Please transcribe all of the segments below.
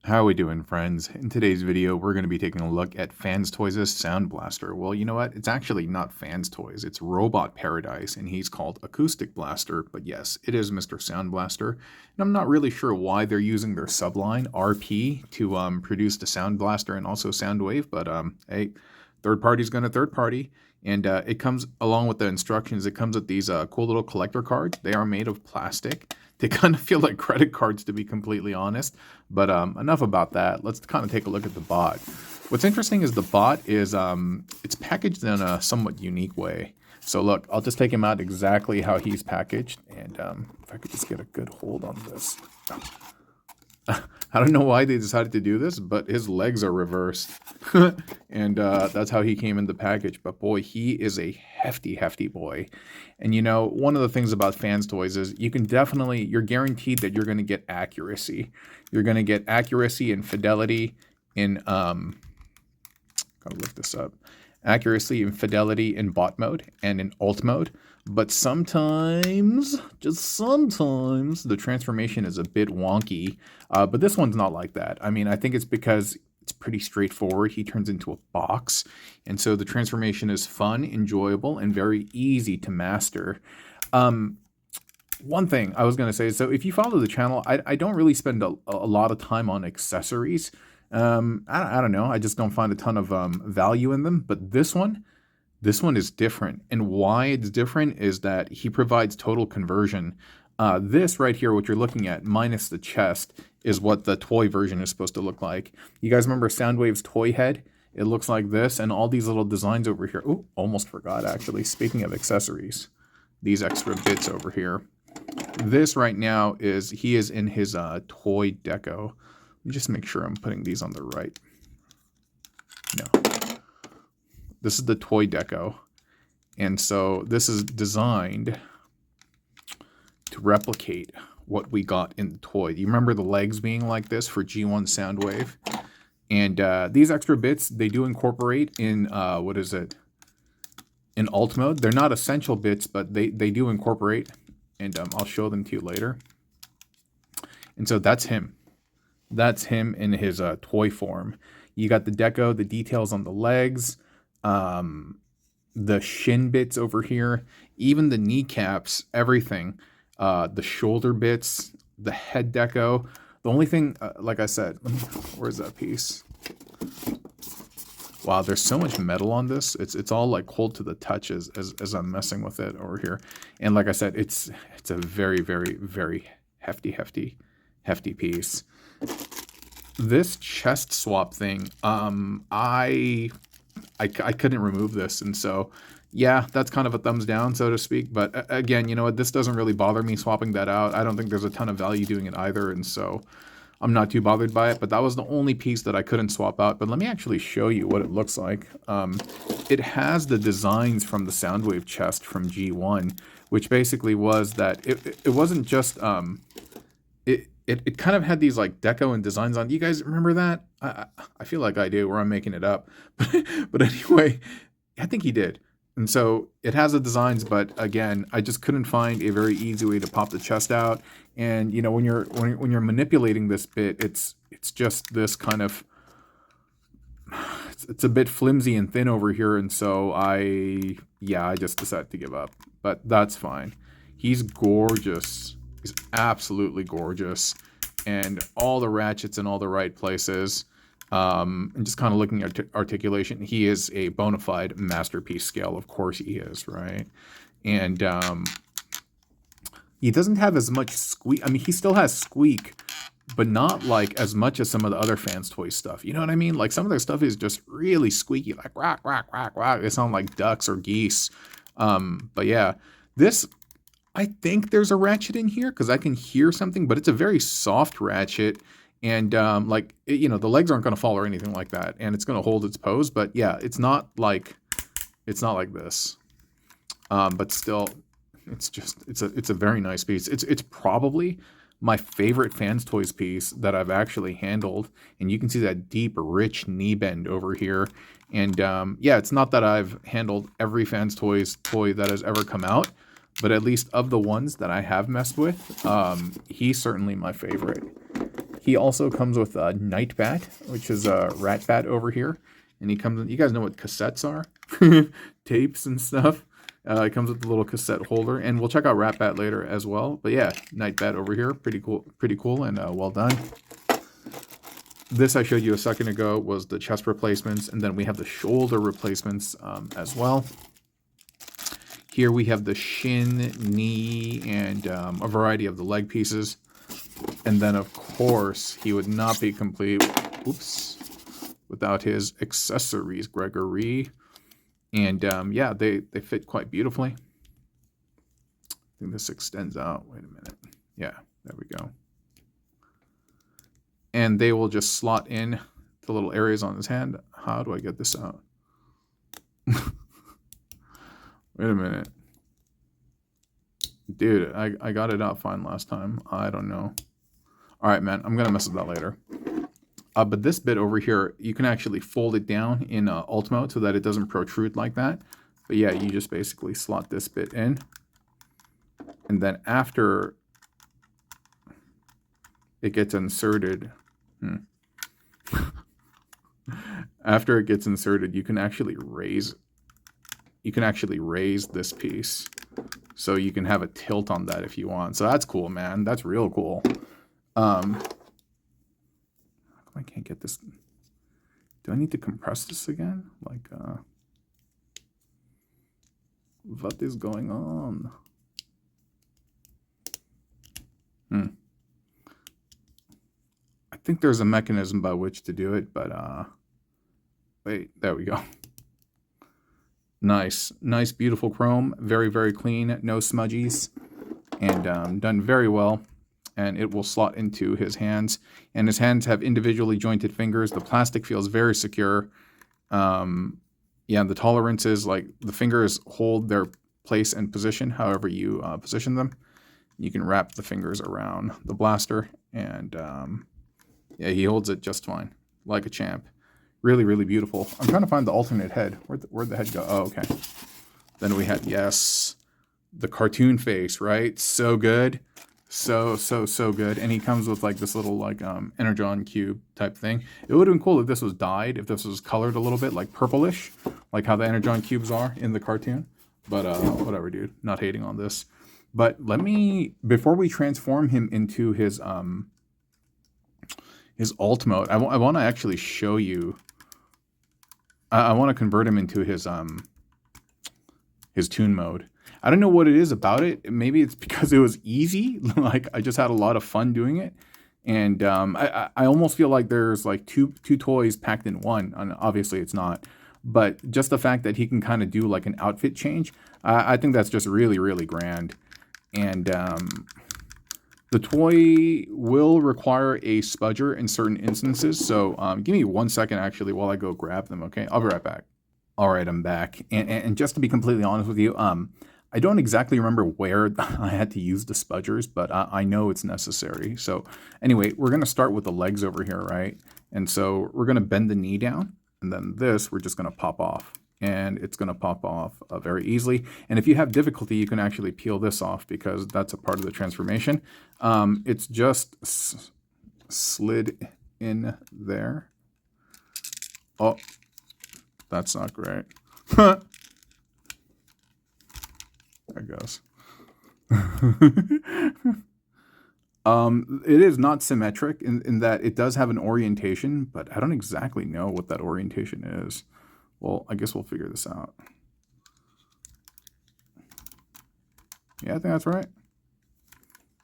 How we doing, friends? In today's video, we're going to be taking a look at Fanstoys' Soundblaster. Well, you know what? It's actually not Fanstoys. It's Robot Paradise, and he's called Acoustic Blaster. But yes, it is Mr. Soundblaster. And I'm not really sure why they're using their subline, RP, to produce the Soundblaster and also Soundwave. But hey, third party's going to third party. And it comes along with the instructions. It comes with these cool little collector cards. They are made of plastic. They kind of feel like credit cards, to be completely honest. But enough about that. Let's kind of take a look at the bot. What's interesting is the bot is it's packaged in a somewhat unique way. So look, I'll just take him out exactly how he's packaged. And if I could just get a good hold on this. I don't know why they decided to do this, but his legs are reversed. And that's how he came in the package. But boy, he is a hefty boy. And you know, one of the things about Fanstoys is you're guaranteed that you're going to get accuracy. You're going to get accuracy and fidelity in, gotta look this up. Accuracy and fidelity in bot mode and in alt mode. But sometimes, just sometimes, the transformation is a bit wonky. But this one's not like that. I mean, I think it's because it's pretty straightforward. He turns into a box. And so the transformation is fun, enjoyable, and very easy to master. One thing I was going to say, so if you follow the channel, I don't really spend a lot of time on accessories. I don't know. I just don't find a ton of value in them. But this one is different. And why it's different is that he provides total conversion. This right here, what you're looking at, minus the chest, is what the toy version is supposed to look like. You guys remember Soundwave's toy head? It looks like this, and all these little designs over here. Oh, almost forgot, actually. Speaking of accessories, these extra bits over here. This right now he is in his toy deco. Let me just make sure I'm putting these on the right. No. This is the toy deco. And so this is designed to replicate what we got in the toy. You remember the legs being like this for G1 Soundwave? And these extra bits, they do incorporate in, in alt mode. They're not essential bits, but they do incorporate. And I'll show them to you later. And so that's him. That's him in his toy form. You got the deco, the details on the legs, the shin bits over here, even the kneecaps, everything. The shoulder bits, the head deco. The only thing, like I said, where's that piece? Wow, there's so much metal on this. It's all like cold to the touch as I'm messing with it over here. And like I said, it's a very hefty piece. This chest swap thing, I couldn't remove this, and so yeah, that's kind of a thumbs down, so to speak. But again, you know what, this doesn't really bother me swapping that out. I don't think there's a ton of value doing it either, and so I'm not too bothered by it. But that was the only piece that I couldn't swap out. But let me actually show you what it looks like. It has the designs from the Soundwave chest from G1, which basically was that it wasn't just it kind of had these like deco and designs on. Do you guys remember that? I feel like I do, or I'm making it up. But anyway, I think he did. And so it has the designs, but again, I just couldn't find a very easy way to pop the chest out. And you know, when you're manipulating this bit, it's just this kind of, it's a bit flimsy and thin over here, and so I just decided to give up. But that's fine. He's gorgeous. He's absolutely gorgeous, and all the ratchets in all the right places. And just kind of looking at articulation, he is a bona fide masterpiece scale. Of course he is, right? And he doesn't have as much squeak. I mean, he still has squeak, but not like as much as some of the other Fanstoys stuff. You know what I mean? Like some of their stuff is just really squeaky, like rock, rock, rock, rock. They sound like ducks or geese. But yeah, this, I think there's a ratchet in here because I can hear something, but it's a very soft ratchet. And you know, the legs aren't going to fall or anything like that, and it's going to hold its pose. But yeah, it's not like this. But still, it's a very nice piece. It's probably my favorite Fanstoys piece that I've actually handled, and you can see that deep, rich knee bend over here. And yeah, it's not that I've handled every Fanstoys toy that has ever come out, but at least of the ones that I have messed with, he's certainly my favorite. He also comes with a Nightbat, which is a Ratbat over here. And he comes in, you guys know what cassettes are? Tapes and stuff. It comes with a little cassette holder. And we'll check out Ratbat later as well. But yeah, Nightbat over here. Pretty cool and well done. This I showed you a second ago was the chest replacements. And then we have the shoulder replacements as well. Here we have the shin, knee, and a variety of the leg pieces. And then, of course, he would not be complete, without his accessories, Gregory. And, yeah, they fit quite beautifully. I think this extends out. Wait a minute. Yeah, there we go. And they will just slot in the little areas on his hand. How do I get this out? Wait a minute. Dude, I got it out fine last time. I don't know. All right, man. I'm going to mess with that later. But this bit over here, you can actually fold it down in alt mode so that it doesn't protrude like that. But yeah, you just basically slot this bit in. And then after it gets inserted... After it gets inserted, you can actually raise this piece. So you can have a tilt on that if you want. So that's cool, man. That's real cool. I can't get this. Do I need to compress this again? Like, what is going on? I think there's a mechanism by which to do it, but wait, there we go. Nice, beautiful chrome, very clean, no smudgies, and done very well. And it will slot into his hands, and his hands have individually jointed fingers. The plastic feels very secure. Yeah, the tolerances, like the fingers hold their place and position however you position them. You can wrap the fingers around the blaster, and yeah, he holds it just fine, like a champ. Really beautiful. I'm trying to find the alternate head. Where'd the head go? Oh, okay. Then we had, yes, the cartoon face, right? So good. So good. And he comes with like this little like Energon cube type thing. It would have been cool if this was dyed, if this was colored a little bit like purplish, like how the Energon cubes are in the cartoon. But whatever, dude. Not hating on this. But let me, before we transform him into his alt mode, I want to actually show you. I want to convert him into his toon mode. I don't know what it is about it. Maybe it's because it was easy. Like I just had a lot of fun doing it, and I almost feel like there's like two toys packed in one. And obviously it's not, but just the fact that he can kind of do like an outfit change, I think that's just really grand. And the toy will require a spudger in certain instances. So give me 1 second actually while I go grab them. Okay, I'll be right back. All right, I'm back. And just to be completely honest with you, I don't exactly remember where I had to use the spudgers, but I know it's necessary. So anyway, we're going to start with the legs over here, right? And so we're going to bend the knee down, and then this we're just going to pop off. And it's going to pop off very easily. And if you have difficulty, you can actually peel this off because that's a part of the transformation. It's just slid in there. Oh, that's not great. There it goes. It is not symmetric in that it does have an orientation, but I don't exactly know what that orientation is. Well, I guess we'll figure this out. Yeah, I think that's right.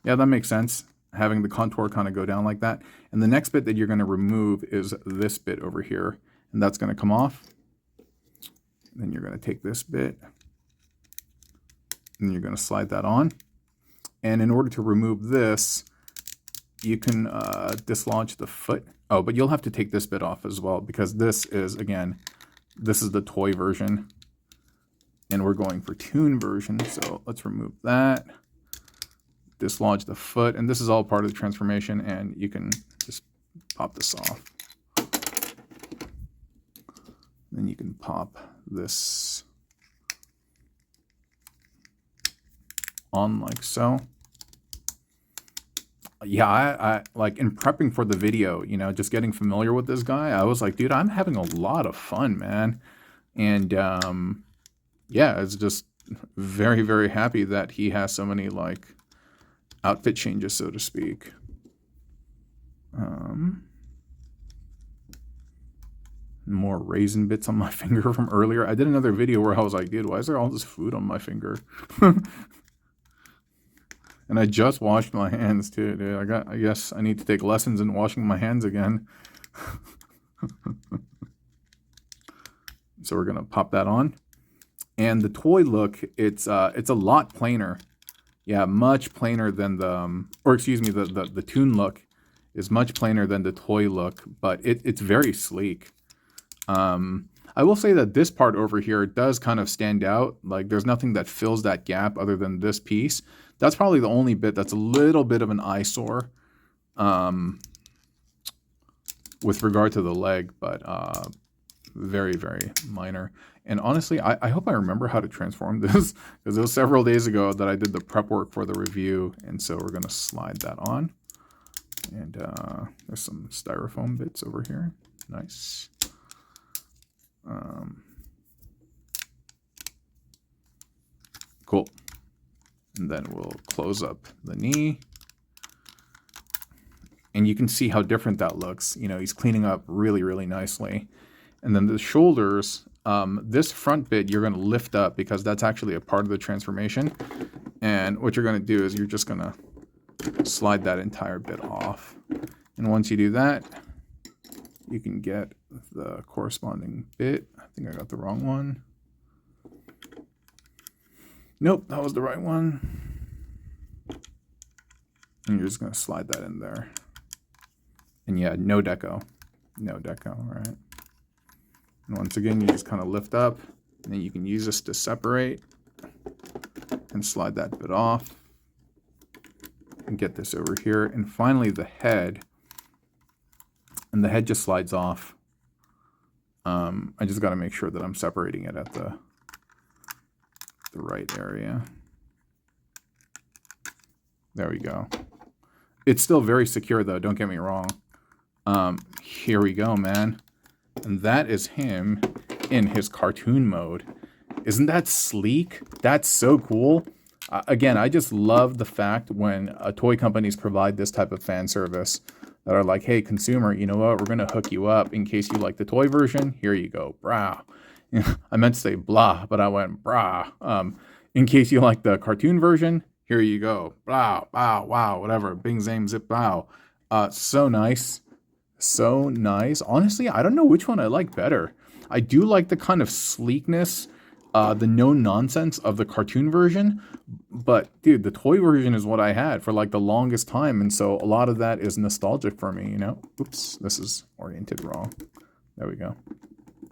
Yeah, that makes sense. Having the contour kind of go down like that. And the next bit that you're going to remove is this bit over here. And that's going to come off. Then you're going to take this bit. And you're going to slide that on. And in order to remove this, you can dislodge the foot. Oh, but you'll have to take this bit off as well because this is, again, this is the toy version. And we're going for toon version. So let's remove that. Dislodge the foot. And this is all part of the transformation. And you can just pop this off. Then you can pop this on like so. yeah, I like in prepping for the video, you know, just getting familiar with this guy, I was like, dude, I'm having a lot of fun, man. And yeah, it's just very, very happy that he has so many like outfit changes, so to speak. More raisin bits on my finger from earlier. I did another video where I was like, dude, why is there all this food on my finger? And I just washed my hands too, dude. I guess I need to take lessons in washing my hands again. So we're gonna pop that on. And the toy look, it's a lot plainer. Yeah, much plainer than the, or excuse me, the toon look is much plainer than the toy look, but it's very sleek. I will say that this part over here does kind of stand out. Like there's nothing that fills that gap other than this piece. That's probably the only bit that's a little bit of an eyesore with regard to the leg, but very, very minor. And honestly, I hope I remember how to transform this because it was several days ago that I did the prep work for the review. And so we're going to slide that on. And there's some styrofoam bits over here. Nice. Cool. And then we'll close up the knee. And you can see how different that looks. You know, he's cleaning up really, really nicely. And then the shoulders, this front bit you're going to lift up because that's actually a part of the transformation. And what you're going to do is you're just going to slide that entire bit off. And once you do that, you can get the corresponding bit. I think I got the wrong one. Nope, that was the right one. And you're just going to slide that in there. And yeah, no deco. No deco, all right? And once again, you just kind of lift up. And then you can use this to separate. And slide that bit off. And get this over here. And finally, the head. And the head just slides off. I just got to make sure that I'm separating it at the right area. There we go. It's still very secure though, don't get me wrong. Here we go, man. And that is him in his cartoon mode. Isn't that sleek? That's so cool. Again, I just love the fact when toy companies provide this type of fan service that are like, hey, consumer, you know what? We're going to hook you up in case you like the toy version. Here you go. Brah. I meant to say blah, but I went brah. In case you like the cartoon version, here you go. Blah, wow, wow, whatever. Bing, zang, zip, bow. So nice. So nice. Honestly, I don't know which one I like better. I do like the kind of sleekness, the no-nonsense of the cartoon version. But, dude, the toy version is what I had for, like, the longest time. And so a lot of that is nostalgic for me, you know? Oops, this is oriented wrong. There we go.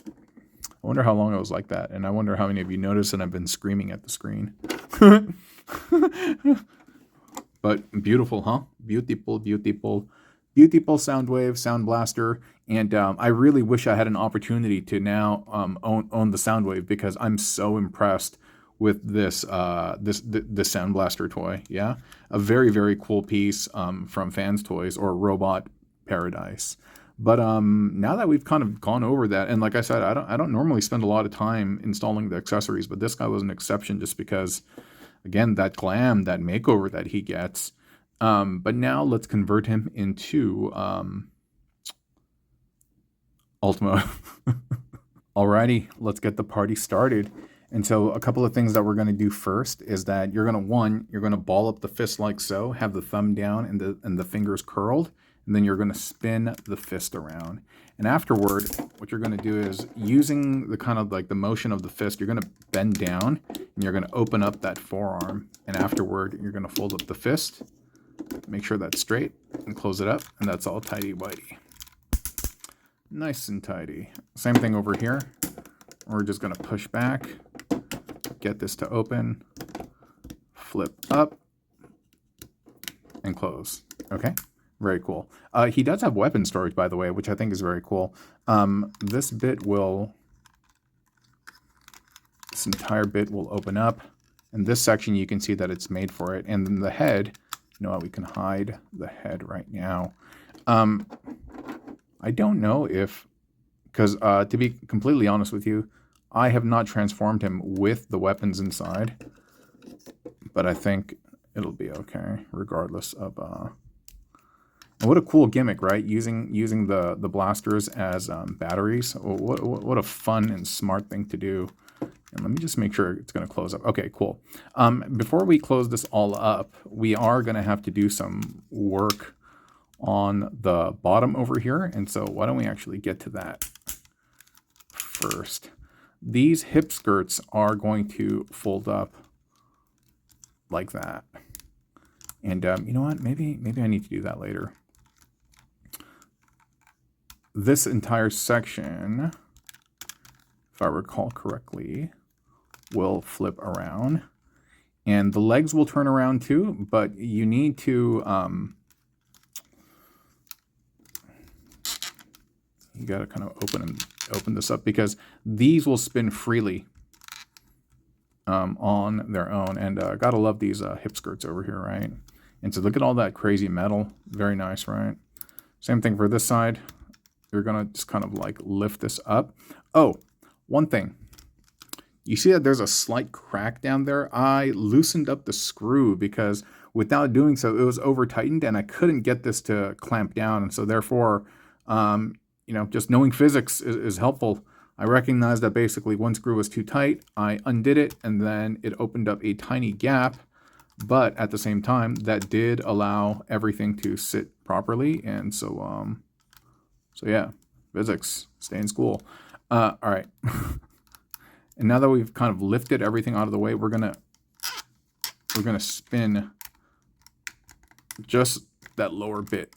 I wonder how long it was like that. And I wonder how many of you noticed that I've been screaming at the screen. But beautiful, huh? Beautiful, beautiful. Beautiful Soundwave, Soundblaster. And I really wish I had an opportunity to now own the Soundwave because I'm so impressed with this the Soundblaster toy. Yeah, a very, very cool piece from Fanstoys or Robot Paradise. But now that we've kind of gone over that, and like I said, I don't normally spend a lot of time installing the accessories, but this guy was an exception just because, again, that glam, that makeover that he gets. But now let's convert him into Ultimo. Alrighty, let's get the party started. And so a couple of things that we're going to do first is that you're going to ball up the fist like so, have the thumb down and the fingers curled. And then you're going to spin the fist around. And afterward, what you're going to do is using the kind of like the motion of the fist, you're going to bend down and you're going to open up that forearm. And afterward, you're going to fold up the fist, make sure that's straight and close it up. And that's all tidy-whitey. Nice and tidy. Same thing over here. We're just going to push back, get this to open, flip up, and close. Okay? Very cool. He does have weapon storage, by the way, which I think is very cool. This entire bit will open up. And this section, you can see that it's made for it. And then the head You know what? We can hide the head right now. I don't know if, because to be completely honest with you, I have not transformed him with the weapons inside, but I think it'll be okay regardless of. And what a cool gimmick, right? Using the blasters as batteries. What a fun and smart thing to do. And let me just make sure it's going to close up. Okay, cool. Before we close this all up, we are going to have to do some work on the bottom over here. And so why don't we actually get to that first. These hip skirts are going to fold up like that. And you know what? Maybe I need to do that later. This entire section, if I recall correctly, will flip around. And the legs will turn around too, but you need to... you got to kind of open this up because these will spin freely on their own. And gotta love these hip skirts over here, right? And so look at all that crazy metal. Very nice, right? Same thing for this side. You're gonna just kind of like lift this up. Oh, one thing. You see that there's a slight crack down there? I loosened up the screw because without doing so, it was over tightened and I couldn't get this to clamp down. And so therefore, you know, just knowing physics is helpful. I recognized that basically one screw was too tight. I undid it and then it opened up a tiny gap. But at the same time, that did allow everything to sit properly. And so, so yeah, physics, stay in school. All right. And now that we've kind of lifted everything out of the way, we're gonna spin just that lower bit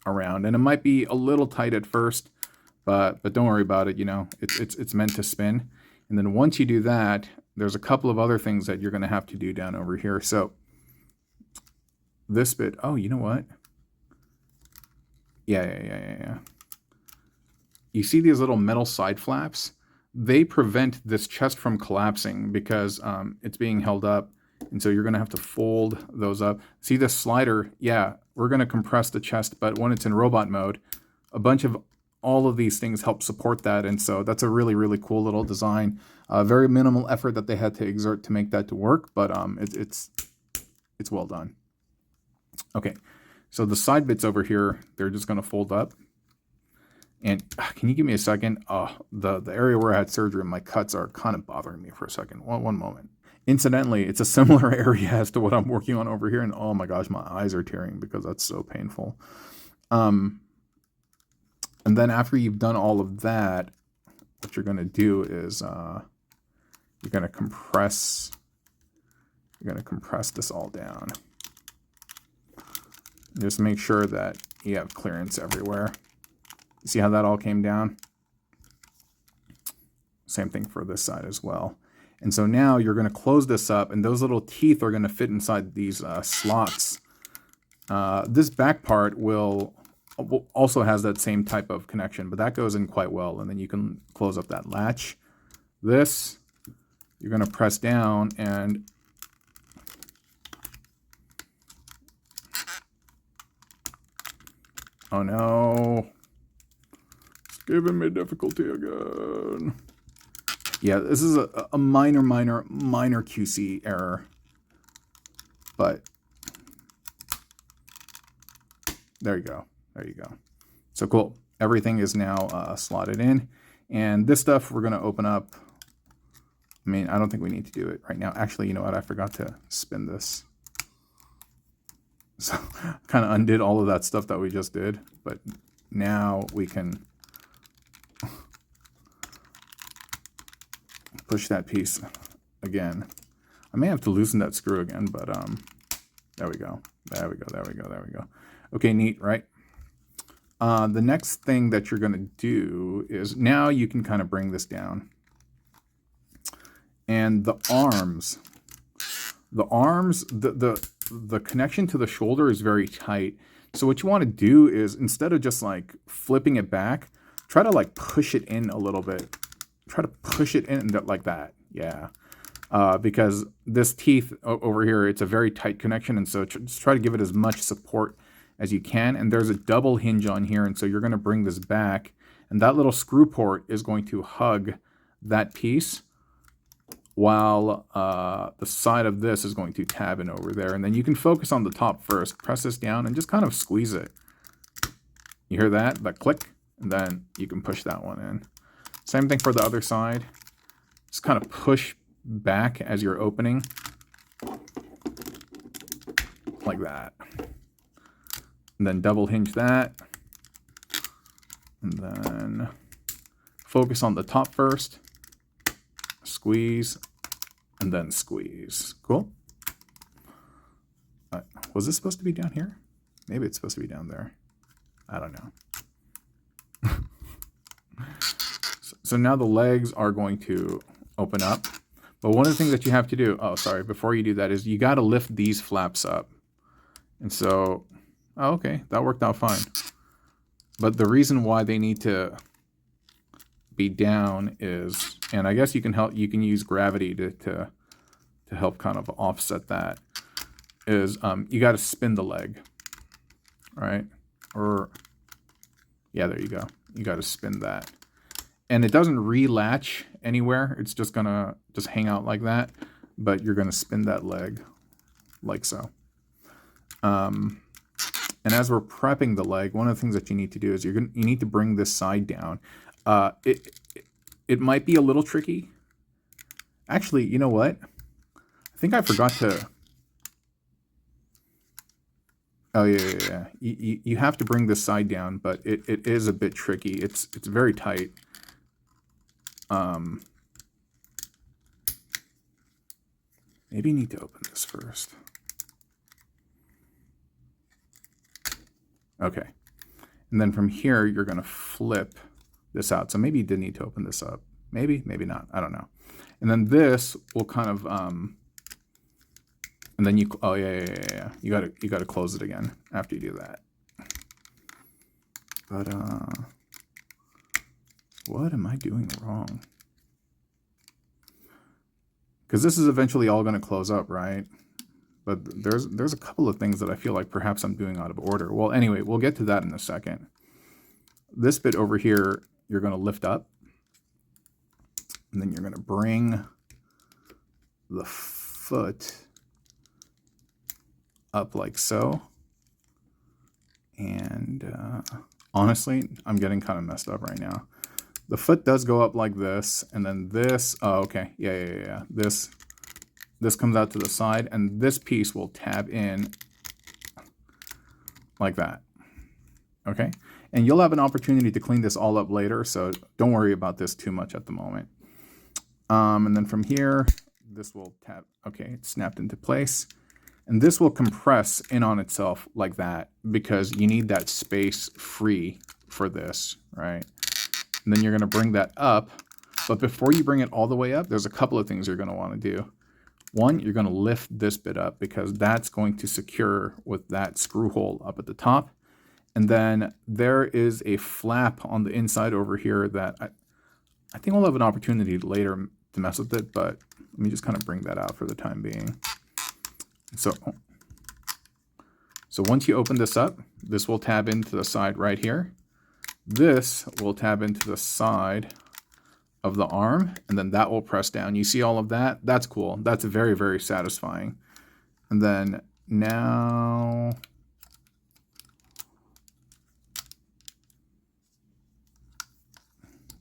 around. And it might be a little tight at first, but don't worry about it. You know, it's meant to spin. And then once you do that, there's a couple of other things that you're gonna have to do down over here. So this bit, oh, you know what? Yeah. You see these little metal side flaps? They prevent this chest from collapsing because it's being held up. And so you're going to have to fold those up. See this slider? Yeah, we're going to compress the chest, but when it's in robot mode, a bunch of all of these things help support that. And so that's a really, really cool little design. Very minimal effort that they had to exert to make that to work, but it's well done. Okay, so the side bits over here, they're just going to fold up. And can you give me a second? The area where I had surgery, my cuts are kind of bothering me for a second. One moment. Incidentally, it's a similar area as to what I'm working on over here. And oh my gosh, my eyes are tearing because that's so painful. And then after you've done all of that, what you're going to do is you're going to compress this all down. Just make sure that you have clearance everywhere. See how that all came down? Same thing for this side as well. And so now you're going to close this up, and those little teeth are going to fit inside these slots. This back part will also has that same type of connection, but that goes in quite well. And then you can close up that latch. This, you're going to press down and oh no. Giving me difficulty again. Yeah, this is a minor QC error. But there you go. There you go. So cool. Everything is now slotted in. And this stuff we're going to open up. I mean, I don't think we need to do it right now. Actually, you know what? I forgot to spin this. So kind of undid all of that stuff that we just did. But now we can push that piece again. I may have to loosen that screw again, but there we go. There we go. Okay, neat, right? The next thing that you're going to do is now you can kind of bring this down. And the arms, the connection to the shoulder is very tight. So what you want to do is instead of just like flipping it back, try to like push it in a little bit. Try to push it in like that. Yeah. because this teeth over here, it's a very tight connection, and so just try to give it as much support as you can. And there's a double hinge on here, and so you're going to bring this back, and that little screw port is going to hug that piece, while the side of this is going to tab in over there. And then you can focus on the top first. Press this down and just kind of squeeze it. You hear that? That click? And then you can push that one in. Same thing for the other side. Just kind of push back as you're opening. Like that. And then double hinge that. And then focus on the top first. Squeeze. And then squeeze. Cool. Was this supposed to be down here? Maybe it's supposed to be down there. I don't know. So now the legs are going to open up. But one of the things that you have to do, oh, sorry, before you do that is you got to lift these flaps up. And so, oh, okay, that worked out fine. But the reason why they need to be down is, and I guess you can use gravity to help kind of offset that, is you got to spin the leg, right? Or, yeah, there you go. You got to spin that. And it doesn't relatch anywhere. It's just going to just hang out like that. But you're going to spin that leg like so. And as we're prepping the leg, one of the things that you need to do is you need to bring this side down. It might be a little tricky. Actually, you know what? I think I forgot to... Oh, yeah. You have to bring this side down, but it is a bit tricky. It's very tight. Maybe you need to open this first. Okay. And then from here, you're going to flip this out. So maybe you did need to open this up. Maybe not. I don't know. And then this will kind of... And then you, oh yeah. You gotta close it again after you do that. But what am I doing wrong? Because this is eventually all gonna close up, right? But there's a couple of things that I feel like perhaps I'm doing out of order. Well, anyway, we'll get to that in a second. This bit over here, you're gonna lift up, and then you're gonna bring the foot up like so. And honestly, I'm getting kind of messed up right now. The foot does go up like this, and then this, oh, okay, yeah. This comes out to the side, and this piece will tab in like that, okay? And you'll have an opportunity to clean this all up later, so don't worry about this too much at the moment. And then from here, this will tab, okay, it's snapped into place. And this will compress in on itself like that because you need that space free for this, right? And then you're going to bring that up. But before you bring it all the way up, there's a couple of things you're going to want to do. One, you're going to lift this bit up because that's going to secure with that screw hole up at the top. And then there is a flap on the inside over here that I think we'll have an opportunity later to mess with it, but let me just kind of bring that out for the time being. So once you open this up, this will tab into the side right here. This will tab into the side of the arm, and then that will press down. You see all of that? That's cool. That's very, very satisfying. And then now...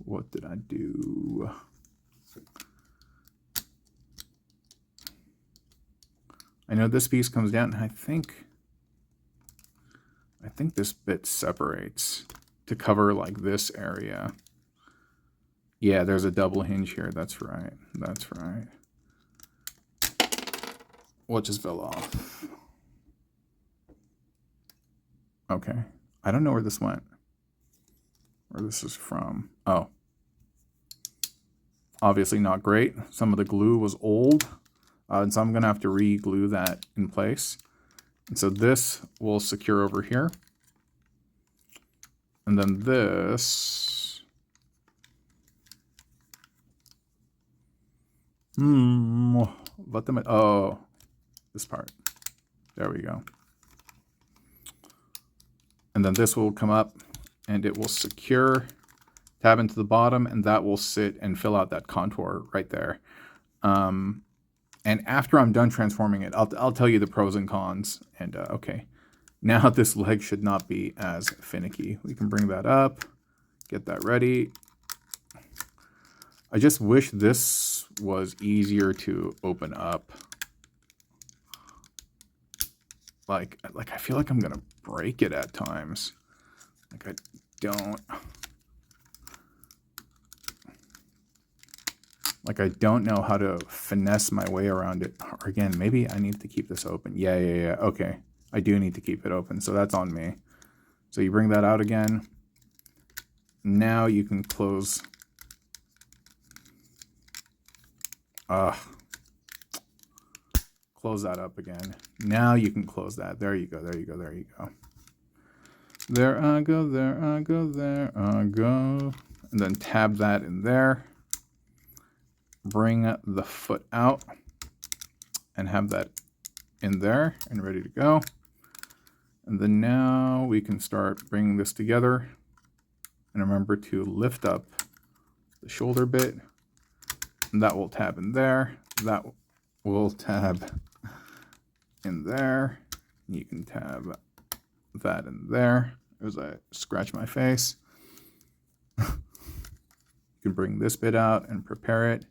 what did I do? I know this piece comes down, and I think this bit separates to cover like this area. Yeah, there's a double hinge here. That's right. That's right. What just fell off? Okay. I don't know where this went. Where this is from. Oh. Obviously not great. Some of the glue was old. And so I'm going to have to re-glue that in place. And so this will secure over here. And then this... Oh, this part. There we go. And then this will come up and it will secure, tab into the bottom, and that will sit and fill out that contour right there. And after I'm done transforming it, I'll tell you the pros and cons. And okay, now this leg should not be as finicky. We can bring that up, get that ready. I just wish this was easier to open up. Like I feel like I'm gonna break it at times. Like I don't know how to finesse my way around it. Or again, maybe I need to keep this open. Yeah. Okay, I do need to keep it open, so that's on me. So you bring that out again. Now you can close. Close that up again. Now you can close that. There you go. There I go. And then tab that in there. Bring the foot out and have that in there and ready to go. And then now we can start bringing this together. And remember to lift up the shoulder bit. And that will tab in there. That will tab in there. You can tab that in there as I scratch my face. You can bring this bit out and prepare it.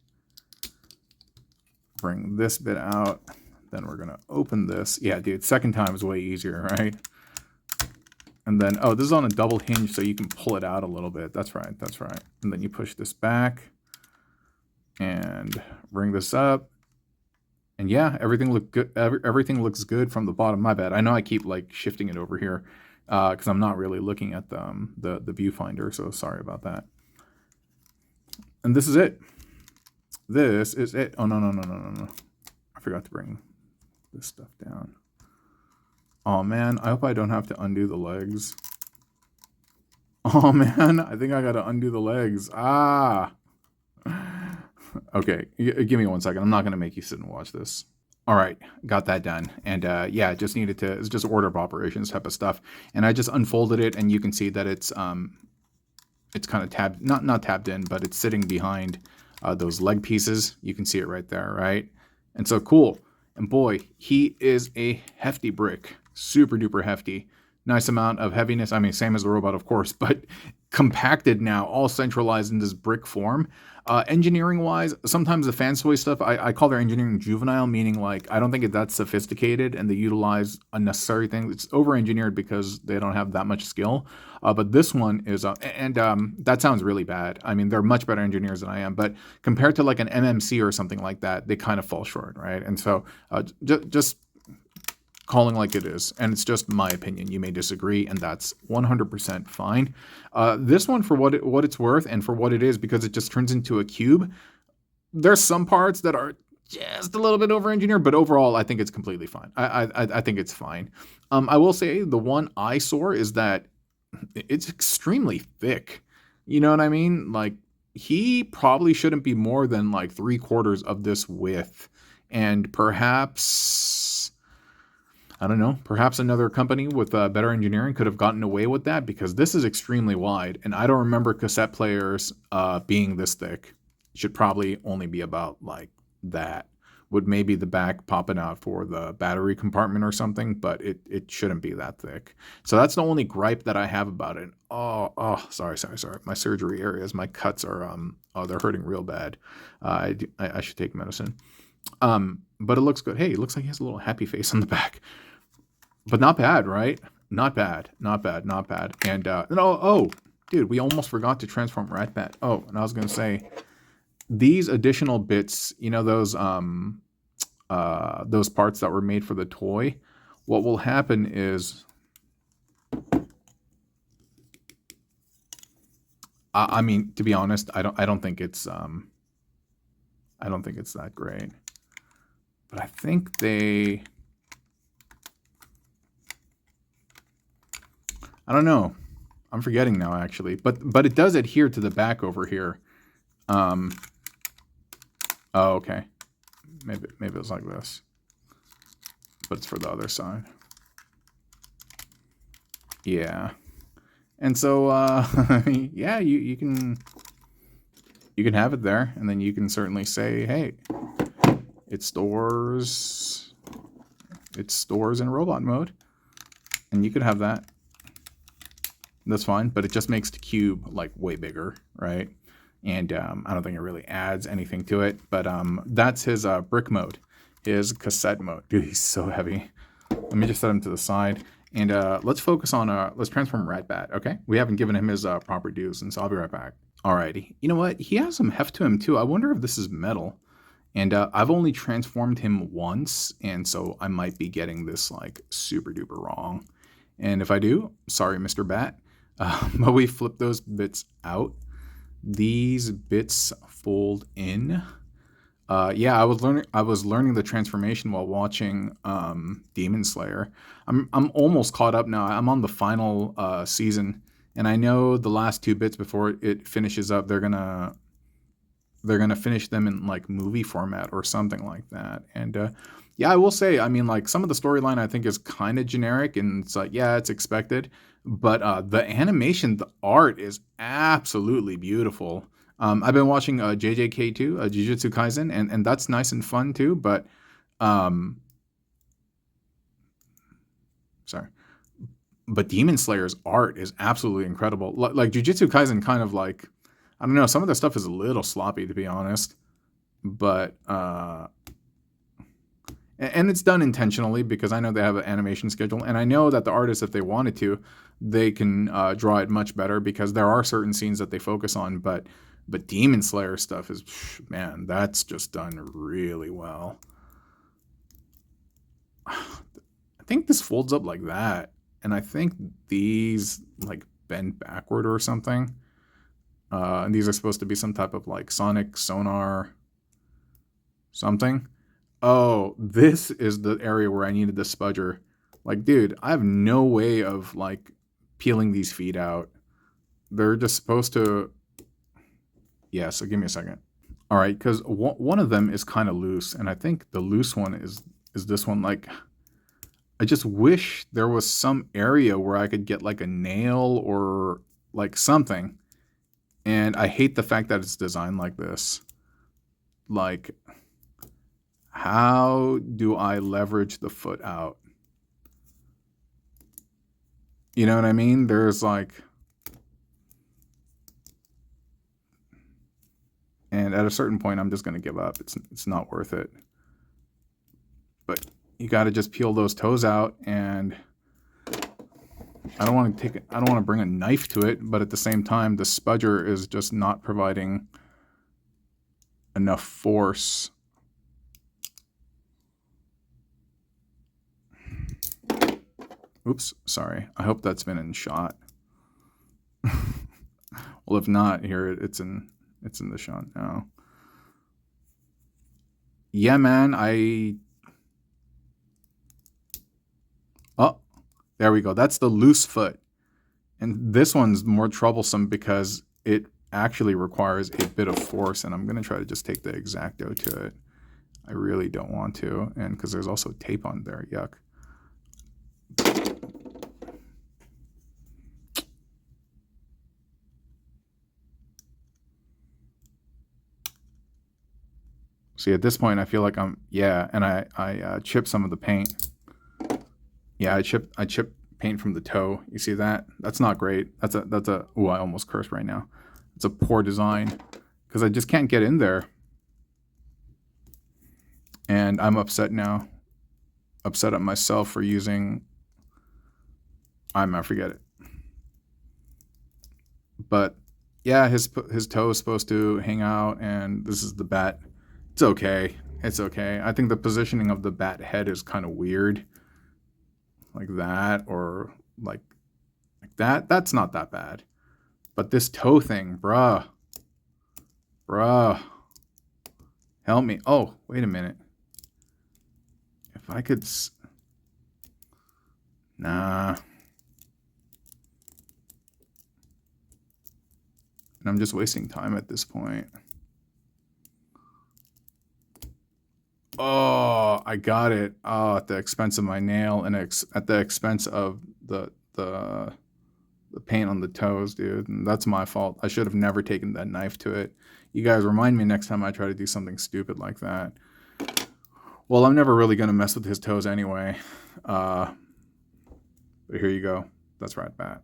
Bring this bit out. Then we're going to open this. Yeah, dude, second time is way easier, right? And then, oh, this is on a double hinge, so you can pull it out a little bit. That's right. And then you push this back and bring this up. And yeah, everything looks good. Everything looks good from the bottom. My bad. I know I keep like shifting it over here because I'm not really looking at the viewfinder. So sorry about that. And this is it. This is it. Oh, no. I forgot to bring this stuff down. Oh, man. I hope I don't have to undo the legs. Oh, man. I think I got to undo the legs. Ah. Okay. Give me 1 second. I'm not going to make you sit and watch this. All right. Got that done. And yeah, just needed to, it's just order of operations type of stuff. And I just unfolded it and you can see that it's kind of tabbed, not tabbed in, but it's sitting behind those leg pieces. You can see it right there, right? And so cool. And boy, he is a hefty brick. Super duper hefty. Nice amount of heaviness. I mean, same as the robot, of course, but compacted now, all centralized in this brick form. Engineering-wise, sometimes the Fanstoys stuff, I call their engineering juvenile, meaning like I don't think it's that sophisticated and they utilize unnecessary things. It's over-engineered because they don't have that much skill. But this one is, that sounds really bad. I mean, they're much better engineers than I am, but compared to like an MMC or something like that, they kind of fall short, right? And so just calling like it is, and it's just my opinion. You may disagree, and that's 100% fine. This one, for what it's worth and for what it is, because it just turns into a cube, there's some parts that are just a little bit over-engineered, but overall, I think it's completely fine. I think it's fine. I will say the one eyesore is that it's extremely thick. You know what I mean? Like, he probably shouldn't be more than like 3/4 of this width, and perhaps, I don't know, perhaps another company with better engineering could have gotten away with that, because this is extremely wide, and I don't remember cassette players being this thick. It should probably only be about like that, with maybe the back popping out for the battery compartment or something, but it shouldn't be that thick. So that's the only gripe that I have about it. Oh, sorry. My surgery areas, my cuts are, they're hurting real bad. I should take medicine. But it looks good. Hey, it looks like he has a little happy face on the back. But not bad, right? Not bad. And, dude, we almost forgot to transform Ratbat. Oh, and I was going to say, these additional bits, you know, those parts that were made for the toy, what will happen is, I mean, to be honest, I don't think it's that great. But I think I don't know. I'm forgetting now, actually. But it does adhere to the back over here. Oh, okay. maybe it's like this, but it's for the other side. Yeah. And so, yeah, you can have it there, and then you can certainly say, hey, it stores in robot mode, and you could have that. That's fine, but it just makes the cube like way bigger, right? And I don't think it really adds anything to it, but that's his brick mode, his cassette mode. Dude, he's so heavy. Let me just set him to the side. And let's focus on, let's transform Ratbat, okay? We haven't given him his proper dues, and so I'll be right back. Alrighty. You know what? He has some heft to him, too. I wonder if this is metal. And I've only transformed him once, and so I might be getting this, like, super duper wrong. And if I do, sorry, Mr. Bat. But we flip those bits out. These bits fold in. Yeah, I was learning the transformation while watching Demon Slayer. I'm almost caught up now. I'm on the final season, and I know the last 2 bits before it finishes up, they're gonna finish them in like movie format or something like that. And yeah, I will say, I mean, like some of the storyline I think is kind of generic, and it's like, yeah, it's expected, but the animation, the art is absolutely beautiful. I've been watching JJK2, Jujutsu Kaisen, and that's nice and fun too, but sorry. But Demon Slayer's art is absolutely incredible. Like Jujutsu Kaisen kind of like, I don't know, some of the stuff is a little sloppy, to be honest. But and it's done intentionally because I know they have an animation schedule, and I know that the artists, if they wanted to, they can draw it much better because there are certain scenes that they focus on, but Demon Slayer stuff is, man, that's just done really well. I think this folds up like that, and I think these like bend backward or something. And these are supposed to be some type of like sonic sonar something. Oh, this is the area where I needed the spudger. Like, dude, I have no way of like peeling these feet out. They're just supposed to. Yeah, so give me a second. All right, because one of them is kind of loose, and I think the loose one is this one. Like, I just wish there was some area where I could get like a nail or like something. And I hate the fact that it's designed like this. Like, how do I leverage the foot out? You know what I mean? There's like... And at a certain point, I'm just going to give up. It's not worth it. But you got to just peel those toes out, and I don't want to bring a knife to it, but at the same time, the spudger is just not providing enough force. Oops, sorry. I hope that's been in shot. Well, if not, here it's in the shot now. Yeah, man, oh, there we go. That's the loose foot. And this one's more troublesome because it actually requires a bit of force, and I'm going to try to just take the X-Acto to it. I really don't want to, and because there's also tape on there. Yuck. See, at this point, I feel like I'm, yeah, and I chipped some of the paint. Yeah, I chipped paint from the toe. You see that? That's not great. That's a, oh, I almost cursed right now. It's a poor design because I just can't get in there. And I'm upset now. Upset at myself for using, I forget it. But yeah, his toe is supposed to hang out, and this is the bat. It's okay. It's okay. I think the positioning of the bat head is kind of weird. Like that, or like that. That's not that bad. But this toe thing, bruh. Help me. Oh, wait a minute. If I could... Nah. And I'm just wasting time at this point. Oh, I got it. Oh, at the expense of my nail and at the expense of the paint on the toes, dude. And that's my fault. I should have never taken that knife to it. You guys remind me next time I try to do something stupid like that. Well, I'm never really going to mess with his toes anyway. But here you go. That's Ratbat.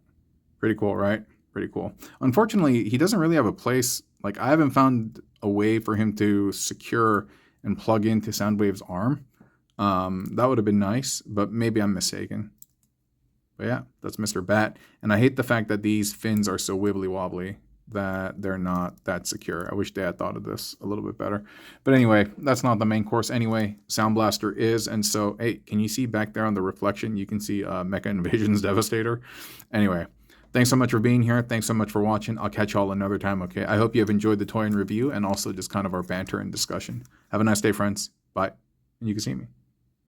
Pretty cool, right? Pretty cool. Unfortunately, he doesn't really have a place. Like, I haven't found a way for him to secure and plug into Soundwave's arm. That would have been nice, but maybe I'm mistaken. But yeah, that's Mr. Bat. And I hate the fact that these fins are so wibbly wobbly that they're not that secure. I wish they had thought of this a little bit better. But anyway, that's not the main course anyway. Soundblaster is. And so, hey, can you see back there on the reflection? You can see Mecha Invasion's Devastator. Anyway, thanks so much for being here. Thanks so much for watching. I'll catch y'all another time, okay? I hope you have enjoyed the toy and review and also just kind of our banter and discussion. Have a nice day, friends. Bye. And you can see me.